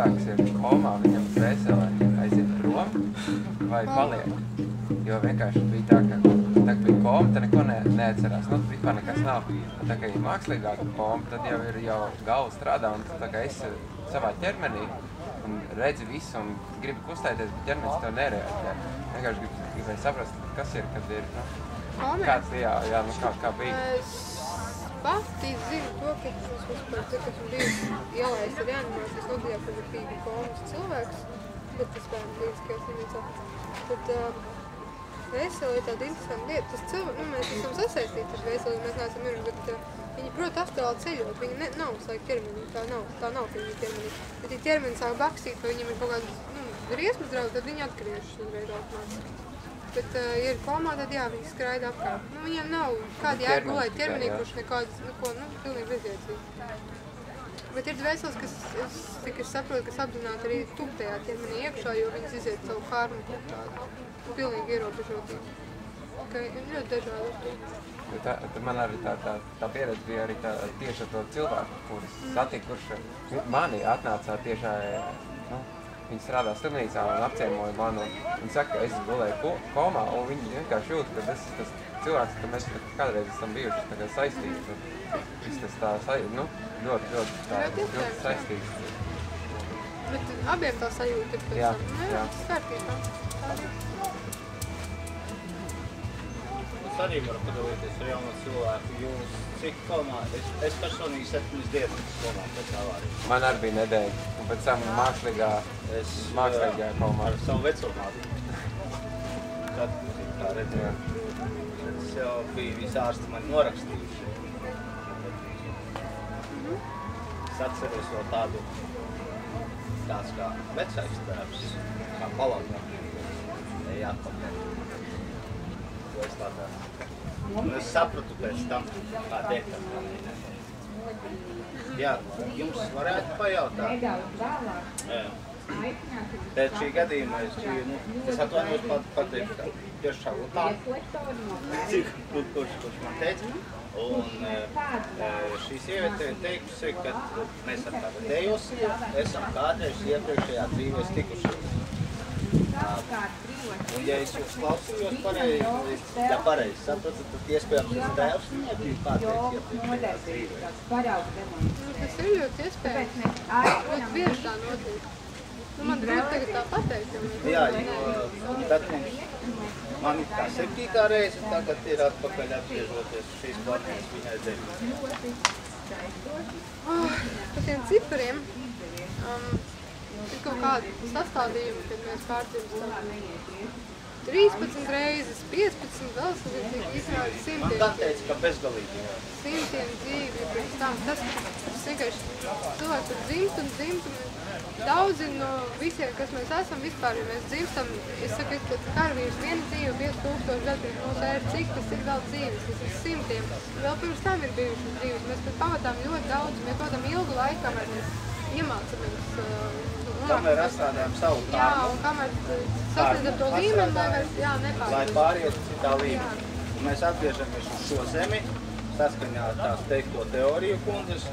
cilvēks ir komā, viņam dvēselē aiziet prom vai paliek. Jo vienkārši bija tā, ka bija koma, tad neko neatcerās. Nu, vispār nekas nav. Tā kā ir mākslīgāka koma, tad jau ir galva strādā un tā kā esi savā ķermenī un redzi visu un gribi kustēties, bet ķermenis tev nereaģē. Vienkārši gribēju saprast, kas ir, kad ir, nu, kāds, jā, nu kā bija. Es pati zinu to, ka es biju ielaista reanimācijas nodaļā, kad bija komas cilvēks, bet tas bērnu līdziskajā slimnīcā. Tad vēseli ir tāda interesanta lieta. Tas cilvēks, nu, mēs esam sasaistīti ar vēseli, mēs neesam miruši, bet viņi prot astrāli ceļot, viņi nav saik ķermenī, tā nav, ka viņi ir ķermenī. Bet ja ķermeni sāk bakstīt, vai viņiem ir kaut kāds, nu, briesmas draudi, tad viņi atgriežas uzreiz automātiski. Bet, ja ir komā, tad jā, viņi skraida apkārt. Nu, viņiem nav kādi jēga gulēt ķermenī, kurš nekādas, pilnīgi bezjēdzīgi. Bet ir dvēseles, kas, cik es saprotu, kas apzināti arī tup tajā ķermenī iekšā, jo viņas iziet savu harmu kaut tādu. Pilnīgi ierobežotīgi. Ka ir ļoti dažādi. Man arī tā pieredze bija arī tieši ar to cilvēku, kurus satiku, kurš mani atnāca tiešā, nu, viņi strādā slimnīcā un apciemoja mani. Viņi saka, ka es gulēju komā, un viņi vienkārši jūt, ka es tas cilvēks, ka mēs kādreiz esam bijuši saistīti. Viss tas tā, nu, ļoti saistīts. Bet abiem tā sajūta ir pēc tam. Jā, tas kārtībā. Es arī varu padalīties ar jauno cilvēku. Jūs cik komā? Es personīgi 7 dienas komā pēc avārijas. Man arī bija nedēļa, un pēc tam mākslīgā komā. Ar savu vecumātu. Tad, kā redzēju, es jau biju visi ārsti mani norakstījuši. Es atceros vēl tāds kā vecais tēvs, kā palātā. Ejāt pakaļ. Un es sapratu pēc tam, kā dēļ. Jā, jums varētu pajautāt. Pēc šī gadījumā es atvainojos pateikt, ka tiešām tā, kurš man teica. Un šī sieviete ir teikusi, ka mēs ar tādu dejosi, esam kādreiz iepriekšējā dzīvēs tikušies. Un ja es jūs klausījos pareizi, ja pareizi sapratu, tad iespējams tas tēvs viņai bija kādreiz iepriekšējā dzīvēs. Tas ir ļoti iespējams. Ļoti bieži tā notiek. Man grūti tagad tā pateikt. Jā, jo tad man ir kā 7. reize, tagad ir atpakaļ atgriežoties šīs planētas viņai dēļ. Par tiem cipariem. Ir kaut kādi sastādījumi, kad mēs pārdzimstam 13 reizes, 15, vēl izrāda 100. Man tā teica, ka bezgalīgi. 100 dzīvi pēc tam. Tas vienkārši cilvēks ir dzimt un daudzi no visiem, kas mēs esam vispār, ja mēs dzimstam, es saku, ka karavīrs viena dzīve 5000 gadu pirms mūsu ēra, cik tas ir vēl dzīves, tas ir 100. Vēl pirms tam ir bijušas dzīves. Mēs pat pavadām ļoti daudz, mēs pavadām ilgu laiku, kamēr mēs iemācāmies. Kamēr atstrādājam savu kārmu. Jā, un kamēr sasniedzam to līmeni, lai vairs, nepārdzimst. Lai pāriet citā līmeni. Un mēs atgriežamies uz šo zemi, saskaņā ar tās teikto teoriju kundzes.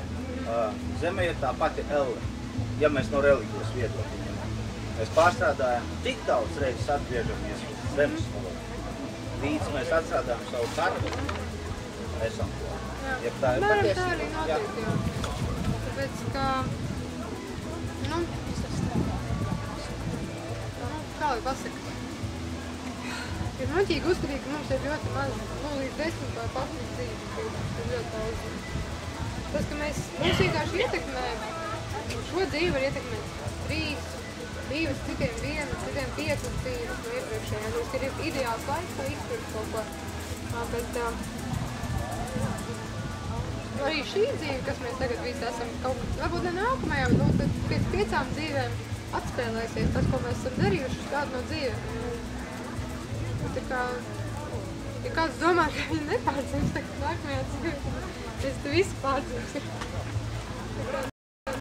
Zeme ir tā pati elle, ja mēs no reliģijas viedokļa. Mēs pārstrādājam tik daudz reizes atgriežamies uz zemes valodu. Līdz mēs atstrādājam savu kārmu, esam to. Ja tā ir patiesība. Tā arī notiek, jā. Tāpēc, ka, kā lai pasaka, ir muļķīgi uzskatīt, ka mums ir ļoti maz, līdz 10 vai 15 dzīves, ir ļoti daudz. Tas, ka mums vienkārši ietekmē, šo dzīvi var ietekmēt 3, 2, citiem 1, citiem 5 dzīves no iepriekšējām. Tas ir ideāls laiks, lai izpirkt kaut ko. Bet arī šī dzīve, kas mēs tagad visi esam, varbūt ne nākamajā, bet pēc 5 dzīvēm atspēlēsies tas, ko mēs esam darījuši kādu no dzīvēm. Tā kā, ja kāds domā, ka viņi nepārdzimst, tad nākamajā dzīvē, es tu visu pārdzimst.